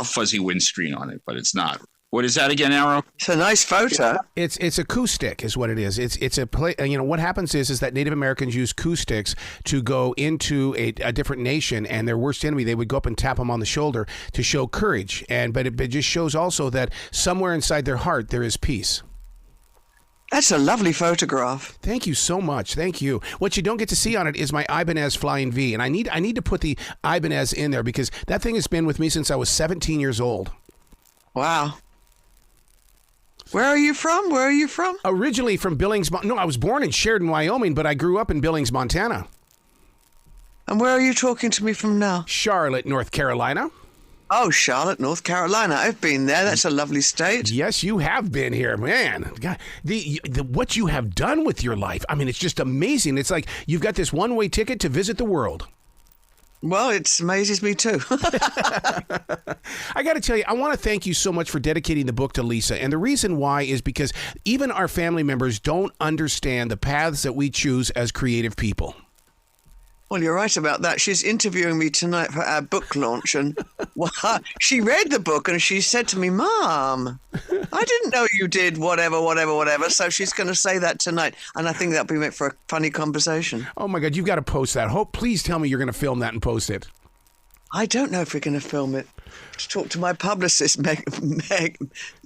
fuzzy windscreen on it, but it's not. What is that again, Arrow? It's a nice photo. It's acoustic is what it is. It's a play. What happens is that Native Americans use acoustics to go into a different nation, and their worst enemy, they would go up and tap them on the shoulder to show courage. But it just shows also that somewhere inside their heart there is peace. That's a lovely photograph. Thank you so much. Thank you. What you don't get to see on it is my Ibanez Flying V, and I need to put the Ibanez in there because that thing has been with me since I was 17 years old. Wow. Where are you from? Originally from Billings. No, I was born in Sheridan, Wyoming, but I grew up in Billings, Montana. And where are you talking to me from now? Charlotte, North Carolina. Oh, Charlotte, North Carolina. I've been there. That's a lovely state. Yes, you have been here, man. God, what you have done with your life. I mean, it's just amazing. It's like you've got this one-way ticket to visit the world. Well, it amazes me too. I got to tell you, I want to thank you so much for dedicating the book to Lisa. And the reason why is because even our family members don't understand the paths that we choose as creative people. Well, you're right about that. She's interviewing me tonight for our book launch. And she read the book and she said to me, Mom, I didn't know you did whatever. So she's going to say that tonight. And I think that'll be meant for a funny conversation. Oh, my God. You've got to post that. Please tell me you're going to film that and post it. I don't know if we're going to film it. To talk to my publicist,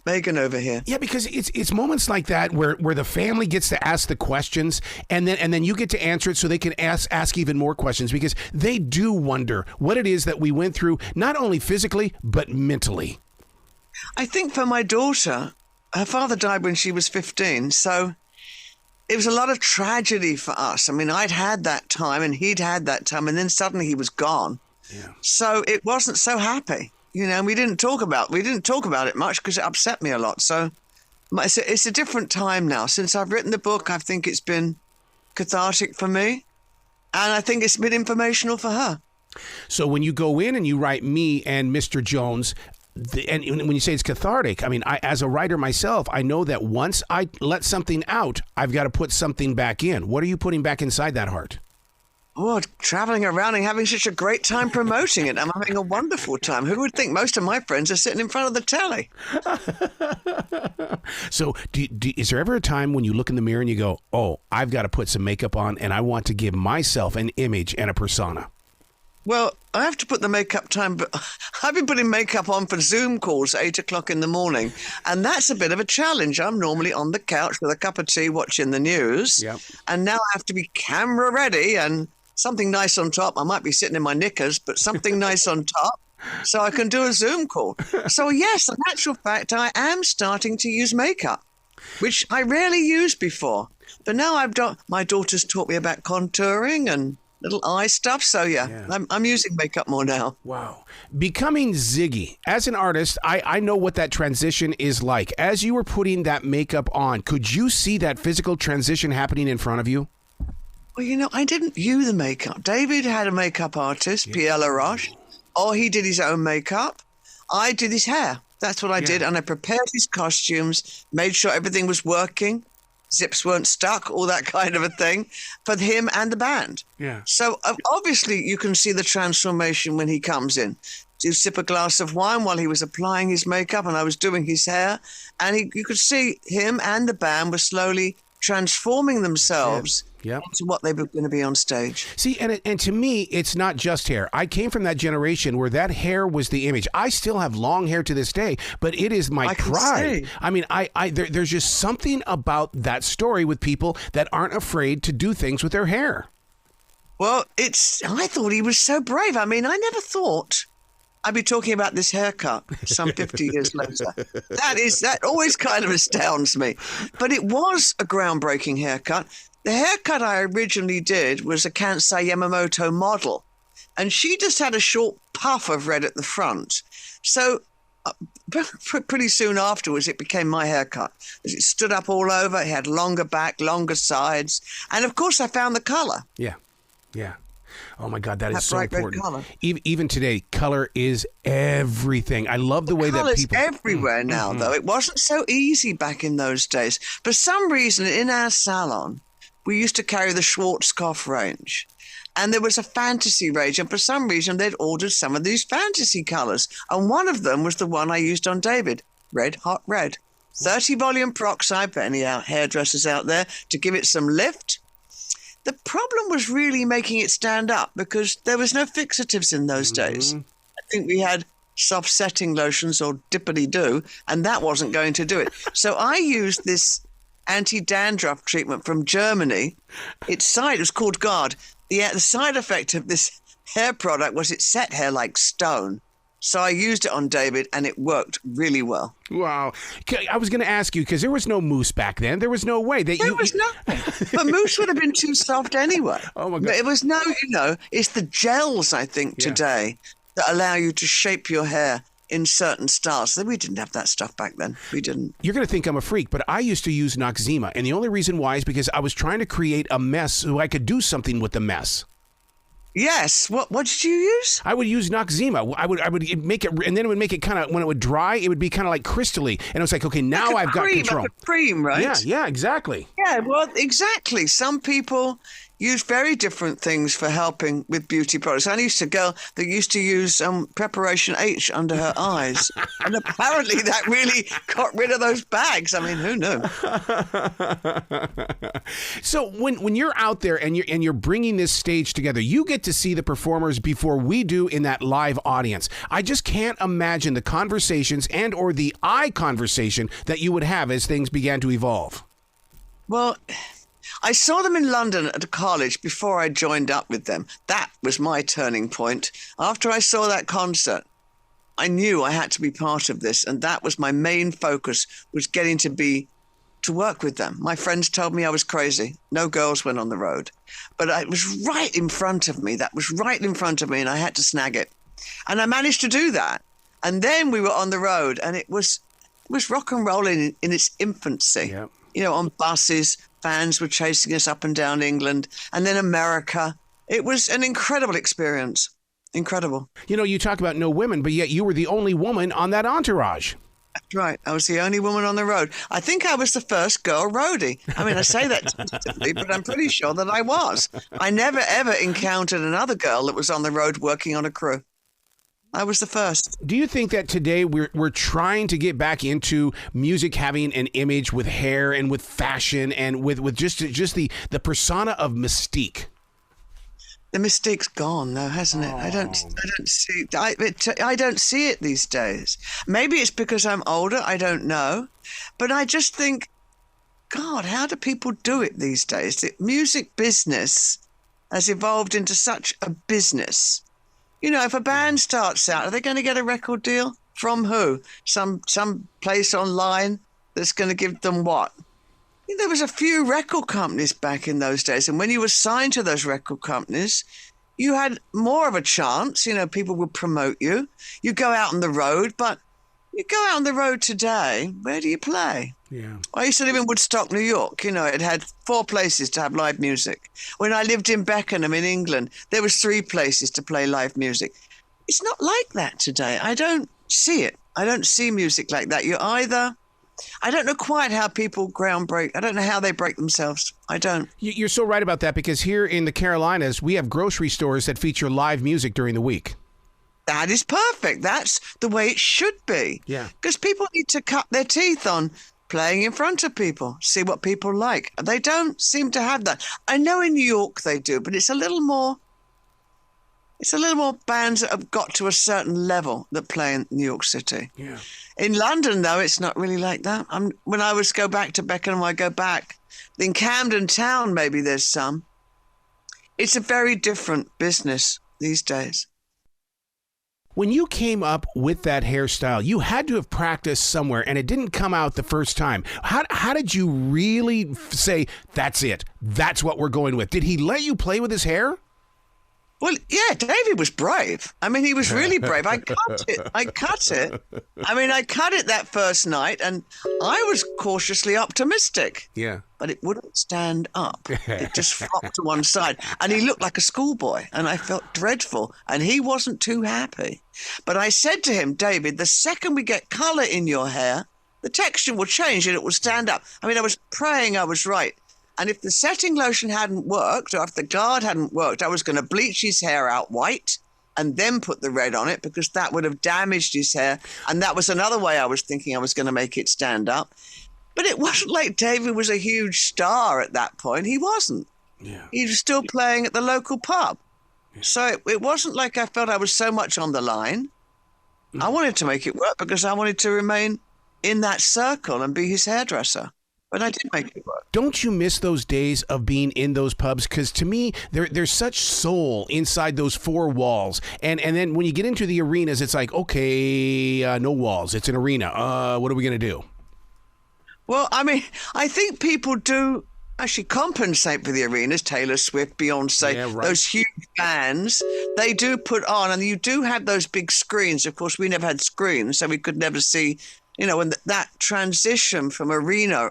Megan over here. Yeah, because it's moments like that where the family gets to ask the questions and then you get to answer it so they can ask even more questions because they do wonder what it is that we went through, not only physically, but mentally. I think for my daughter, her father died when she was 15, so it was a lot of tragedy for us. I mean, I'd had that time and he'd had that time, and then suddenly he was gone. Yeah. So it wasn't so happy, we didn't talk about it much because it upset me a lot. So it's a different time now. Since I've written the book, I think it's been cathartic for me, and I think it's been informational for her. So when you go in and you write me and Mr. Jones, and when you say it's cathartic, I mean, as a writer myself, I know that once I let something out, I've got to put something back in. What are you putting back inside that heart? Oh, traveling around and having such a great time promoting it. I'm having a wonderful time. Who would think most of my friends are sitting in front of the telly? So is there ever a time when you look in the mirror and you go, oh, I've got to put some makeup on and I want to give myself an image and a persona? Well, I have to put the makeup time, but I've been putting makeup on for Zoom calls at 8 o'clock in the morning, and that's a bit of a challenge. I'm normally on the couch with a cup of tea watching the news, yep. And now I have to be camera ready and something nice on top. I might be sitting in my knickers, but something nice on top so I can do a Zoom call. So, yes, in actual fact, I am starting to use makeup, which I rarely used before. But now my daughter's taught me about contouring and little eye stuff. So, yeah. I'm using makeup more now. Wow. Becoming Ziggy. As an artist, I know what that transition is like. As you were putting that makeup on, could you see that physical transition happening in front of you? Well, I didn't use the makeup. David had a makeup artist, Pierre Laroche, or he did his own makeup. I did his hair. That's what I did. And I prepared his costumes, made sure everything was working, zips weren't stuck, all that kind of a thing, for him and the band. Yeah. So obviously you can see the transformation when he comes in. To sip a glass of wine while he was applying his makeup and I was doing his hair. And you could see him and the band were slowly transforming themselves into what they were going to be on stage. See, and to me, it's not just hair. I came from that generation where that hair was the image. I still have long hair to this day, but it is my pride. I mean, there's just something about that story with people that aren't afraid to do things with their hair. Well, I thought he was so brave. I mean, I never thought I'd be talking about this haircut some 50 years later. That always kind of astounds me. But it was a groundbreaking haircut. The haircut I originally did was a Kansai Yamamoto model, and she just had a short puff of red at the front. So pretty soon afterwards, it became my haircut. It stood up all over. It had longer back, longer sides. And, of course, I found the color. Yeah. Oh, my God, that is so important. Even today, color is everything. I love the way that people... Color's everywhere now, though. It wasn't so easy back in those days. For some reason, in our salon, we used to carry the Schwarzkopf range. And there was a fantasy range, and for some reason they'd ordered some of these fantasy colours. And one of them was the one I used on David, Red Hot Red. 30 volume peroxide for any hairdressers out there to give it some lift. The problem was really making it stand up because there was no fixatives in those days. I think we had soft setting lotions or dippity-doo, and that wasn't going to do it. So I used this anti-dandruff treatment from Germany. It was called Guard. The side effect of this hair product was it set hair like stone. So I used it on David, and it worked really well. Wow. I was going to ask you, because there was no mousse back then. There was no way. There was nothing. But mousse would have been too soft anyway. Oh, my God. But it was it's the gels, I think, today that allow you to shape your hair in certain styles. We didn't have that stuff back then. We didn't. You're going to think I'm a freak, but I used to use Noxzema, and the only reason why is because I was trying to create a mess so I could do something with the mess. Yes. What did you use? I would use Noxzema. I would make it, and then it would make it kind of, when it would dry, it would be kind of like crystally. And it was like, okay, now I've got control. Like a cream, right? Yeah, exactly. Yeah, well, exactly. Some people use very different things for helping with beauty products. I used to girl that used to use Preparation H under her eyes, and apparently that really got rid of those bags. I mean, who knew? So when you're out there and you're bringing this stage together, you get to see the performers before we do in that live audience. I just can't imagine the conversations and or the eye conversation that you would have as things began to evolve. Well, I saw them in London at a college before I joined up with them. That was my turning point. After I saw that concert, I knew I had to be part of this, and that was my main focus, was getting to work with them. My friends told me I was crazy. No girls went on the road. But it was right in front of me. That was right in front of me, and I had to snag it. And I managed to do that. And then we were on the road, and it was rock and roll in its infancy. Yep. You know, on buses, fans were chasing us up and down England, and then America. It was an incredible experience. Incredible. You know, you talk about no women, but yet you were the only woman on that entourage. That's right. I was the only woman on the road. I think I was the first girl roadie. I mean, I say that tentatively, but I'm pretty sure that I was. I never, ever encountered another girl that was on the road working on a crew. I was the first. Do you think that today we're trying to get back into music having an image with hair and with fashion and with just the persona of mystique? The mystique's gone, though, hasn't it? I don't see it these days. Maybe it's because I'm older. I don't know, but I just think, God, how do people do it these days? The music business has evolved into such a business. You know, if a band starts out, are they going to get a record deal? From who? Some place online that's going to give them what? There was a few record companies back in those days, and when you were signed to those record companies, you had more of a chance. You know, people would promote you. You go out on the road, but you go out on the road today, where do you play? Yeah. I used to live in Woodstock, New York. You know, it had 4 places to have live music. When I lived in Beckenham in England, there was 3 places to play live music. It's not like that today. I don't see it. I don't see music like that. I don't know quite how people groundbreak. I don't know how they break themselves. I don't. You're so right about that, because here in the Carolinas, we have grocery stores that feature live music during the week. That is perfect. That's the way it should be. Yeah. Because people need to cut their teeth on playing in front of people, see what people like. They don't seem to have that. I know in New York they do, but it's a little more bands that have got to a certain level that play in New York City. Yeah. In London, though, it's not really like that. When I go back to Beckenham, I go back. In Camden Town, maybe there's some. It's a very different business these days. When you came up with that hairstyle, you had to have practiced somewhere, and it didn't come out the first time. How did you really say, that's it, that's what we're going with? Did he let you play with his hair? Well, yeah, David was brave. I mean, he was really brave. I cut it. I cut it that first night, and I was cautiously optimistic. Yeah. But it wouldn't stand up. It just flopped to one side. And he looked like a schoolboy, and I felt dreadful, and he wasn't too happy. But I said to him, David, the second we get colour in your hair, the texture will change and it will stand up. I mean, I was praying I was right. And if the setting lotion hadn't worked, or if the guard hadn't worked, I was going to bleach his hair out white and then put the red on it, because that would have damaged his hair. And that was another way I was thinking I was going to make it stand up. But it wasn't like David was a huge star at that point. He wasn't. Yeah. He was still playing at the local pub. Yeah. So it wasn't like I felt I was so much on the line. I wanted to make it work because I wanted to remain in that circle and be his hairdresser. But I did make it work. Don't you miss those days of being in those pubs? Because to me, there's such soul inside those four walls. And then when you get into the arenas, it's like, okay, no walls. It's an arena. What are we going to do? Well, I mean, I think people do actually compensate for the arenas. Taylor Swift, Beyonce, yeah, right. Those huge bands, they do put on. And you do have those big screens. Of course, we never had screens, so we could never see... You know, when that transition from regular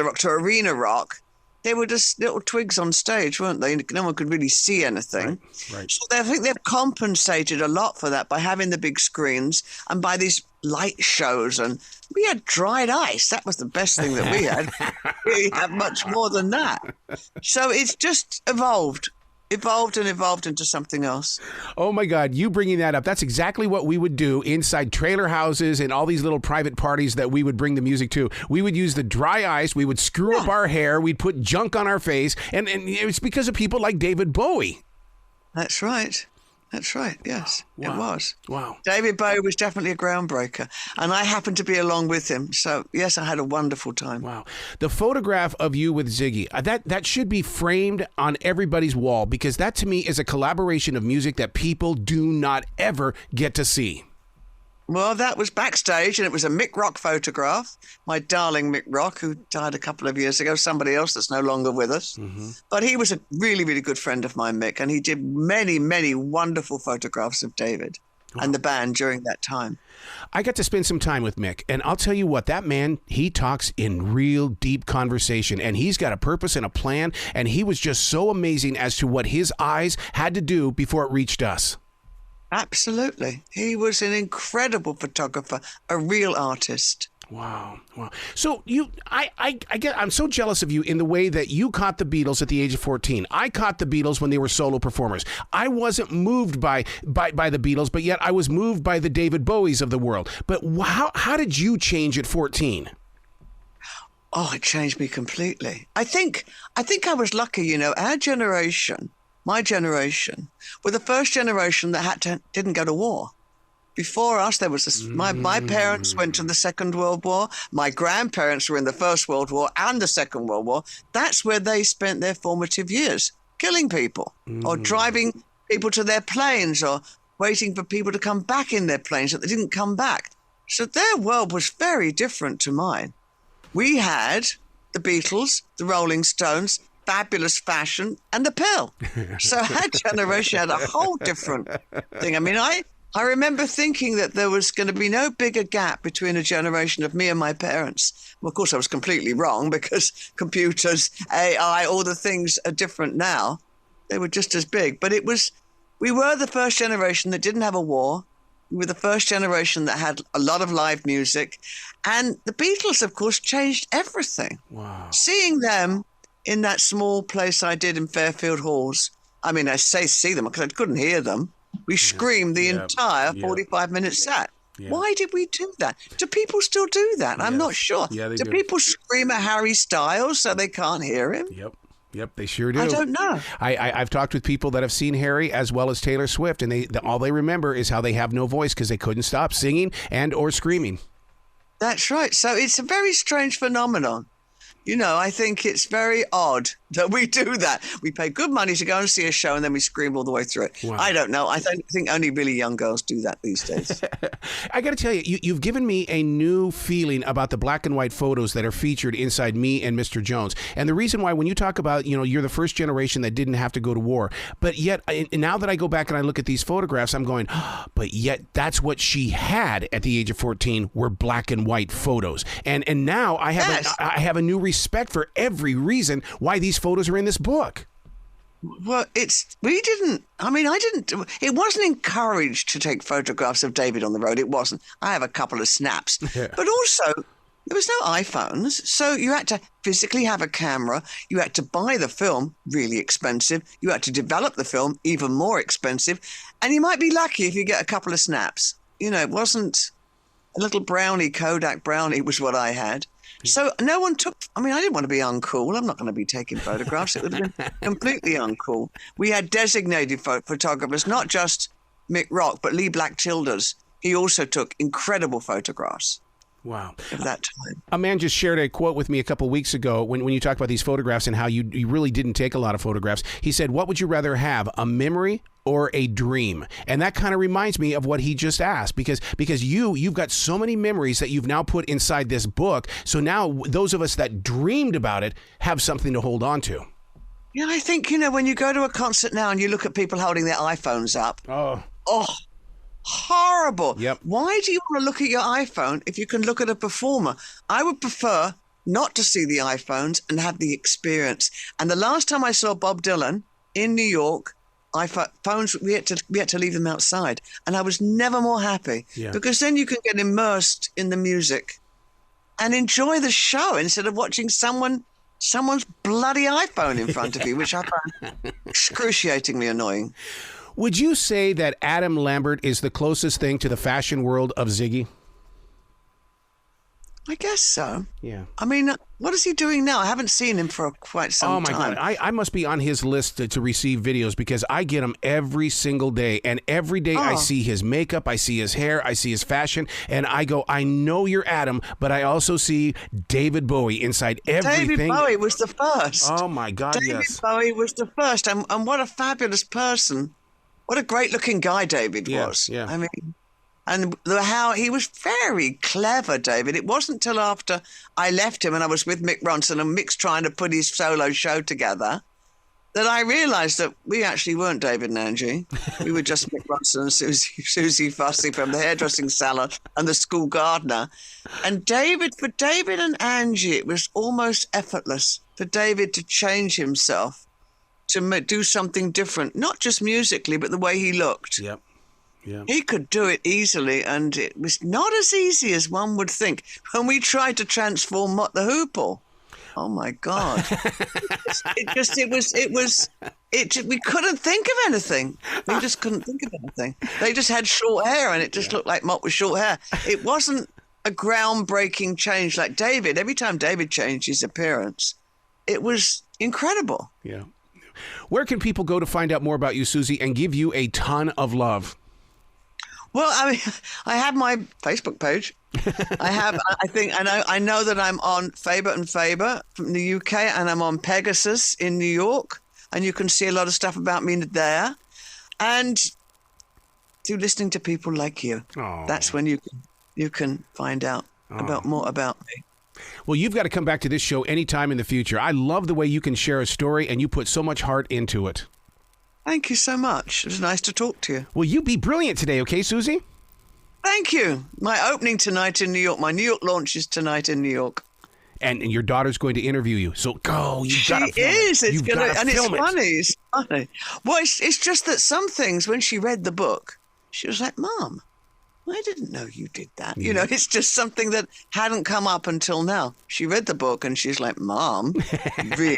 rock to arena rock, they were just little twigs on stage, weren't they? No one could really see anything. Right. So I think they've compensated a lot for that by having the big screens and by these light shows. And we had dried ice. That was the best thing that we had. We have much more than that. So it's just evolved into something else. Oh my God, you bringing that up. That's exactly what we would do inside trailer houses and all these little private parties that we would bring the music to. We would use the dry ice. We would screw up our hair. We'd put junk on our face. And it's because of people like David Bowie. That's right. That's right. Yes, wow. It was. Wow. David Bowie was definitely a groundbreaker. And I happened to be along with him. So, yes, I had a wonderful time. Wow. The photograph of you with Ziggy, that should be framed on everybody's wall, because that to me is a collaboration of music that people do not ever get to see. Well, that was backstage, and it was a Mick Rock photograph. My darling Mick Rock, who died a couple of years ago, somebody else that's no longer with us. Mm-hmm. But he was a really, really good friend of mine, Mick, and he did many, many wonderful photographs of David and the band during that time. I got to spend some time with Mick, and I'll tell you what, that man, he talks in real deep conversation, and he's got a purpose and a plan, and he was just so amazing as to what his eyes had to do before it reached us. Absolutely. He was an incredible photographer, a real artist. Wow. So I'm so jealous of you in the way that you caught the Beatles at the age of 14. I caught the Beatles when they were solo performers. I wasn't moved by the Beatles, but yet I was moved by the David Bowies of the world. But how did you change at 14? Oh, it changed me completely. I think I was lucky, you know, our generation. My generation were the first generation that didn't go to war. Before us, there was my parents went to the Second World War. My grandparents were in the First World War and the Second World War. That's where they spent their formative years, killing people or driving people to their planes or waiting for people to come back in their planes that they didn't come back. So their world was very different to mine. We had the Beatles, the Rolling Stones, fabulous fashion, and the pill. So our generation had a whole different thing. I mean, I remember thinking that there was going to be no bigger gap between a generation of me and my parents. Well, of course, I was completely wrong, because computers, AI, all the things are different now. They were just as big. But we were the first generation that didn't have a war. We were the first generation that had a lot of live music. And the Beatles, of course, changed everything. Wow. Seeing them in that small place I did in Fairfield Halls. I mean, I say see them because I couldn't hear them. We screamed the entire 45-minute set. Yeah. Why did we do that? Do people still do that? I'm not sure. Yeah, do people scream at Harry Styles so they can't hear him? Yep, they sure do. I don't know. I've talked with people that have seen Harry as well as Taylor Swift, and all they remember is how they have no voice because they couldn't stop singing and or screaming. That's right. So it's a very strange phenomenon. You know, I think it's very odd that we do that. We pay good money to go and see a show and then we scream all the way through it. Wow. I don't know. I think only really young girls do that these days. I got to tell you, you've given me a new feeling about the black and white photos that are featured inside Me and Mr. Jones. And the reason why, when you talk about, you know, you're the first generation that didn't have to go to war, but yet now that I go back and I look at these photographs, I'm going, but yet that's what she had at the age of 14 were black and white photos. And now I have a new respect for every reason why these photos are in this book. Well, it wasn't encouraged to take photographs of David on the road. It wasn't. I have a couple of snaps. But also, There was no iPhones, so you had to physically have a camera. You had to buy the film, really expensive. You had to develop the film, even more expensive. And you might be lucky if you get a couple of snaps. You know, it wasn't a little brownie, Kodak brownie was what I had. So no one took, I mean, I didn't want to be uncool. I'm not going to be taking photographs. It would have been completely uncool. We had designated photographers, not just Mick Rock, but Lee Black Childers. He also took incredible photographs. Wow. Of that time. A man just shared a quote with me a couple of weeks ago when you talked about these photographs and how you really didn't take a lot of photographs. He said, what would you rather have, a memory or a dream? And that kind of reminds me of what he just asked, because you've got so many memories that you've now put inside this book. So now those of us that dreamed about it have something to hold on to. Yeah, I think, you know, when you go to a concert now and you look at people holding their iPhones up. Oh, horrible. Yep. Why do you want to look at your iPhone if you can look at a performer? I would prefer not to see the iPhones and have the experience. And the last time I saw Bob Dylan in New York, phones, we had to leave them outside. And I was never more happy because then you can get immersed in the music and enjoy the show instead of watching someone's bloody iPhone in front of you, which I find excruciatingly annoying. Would you say that Adam Lambert is the closest thing to the fashion world of Ziggy? I guess so. Yeah. I mean, what is he doing now? I haven't seen him for quite some time. Oh, my God. I must be on his list to receive videos because I get him every single day. And every day I see his makeup, I see his hair, I see his fashion. And I go, I know you're Adam, but I also see David Bowie inside everything. David Bowie was the first. Oh, my God, David Bowie was the first. And what a fabulous person. What a great-looking guy David was. Yeah. I mean, and how he was very clever, David. It wasn't till after I left him and I was with Mick Ronson and Mick's trying to put his solo show together that I realised that we actually weren't David and Angie. We were just Mick Ronson and Suzi Fussy from the hairdressing salon and the school gardener. And for David and Angie, it was almost effortless for David to change himself, to do something different, not just musically, but the way he looked. Yep. Yeah. He could do it easily, and it was not as easy as one would think. When we tried to transform Mott the Hoople, oh my God, we couldn't think of anything. We just couldn't think of anything. They just had short hair, and it just looked like Mott with short hair. It wasn't a groundbreaking change like David. Every time David changed his appearance, it was incredible. Yeah. Where can people go to find out more about you, Suzi, and give you a ton of love? Well, I mean, I have my Facebook page. I know that I'm on Faber and Faber from the UK, and I'm on Pegasus in New York, and you can see a lot of stuff about me there. And through listening to people like you, that's when you can find out more about me. Well, you've got to come back to this show anytime in the future. I love the way you can share a story and you put so much heart into it. Thank you so much. It was nice to talk to you. Well, you be brilliant today, okay, Suzi? Thank you. My opening tonight in New York. My New York launch is tonight in New York. And your daughter's going to interview you. So go. You've got to film it. She is. It's funny. It's funny. Well, it's just that some things, when she read the book, she was like, Mom, I didn't know you did that. You know, it's just something that hadn't come up until now. She read the book and she's like, Mom, really?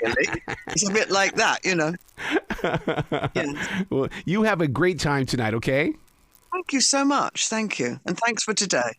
It's a bit like that, you know. Yeah. Well, you have a great time tonight, okay? Thank you so much. Thank you. And thanks for today.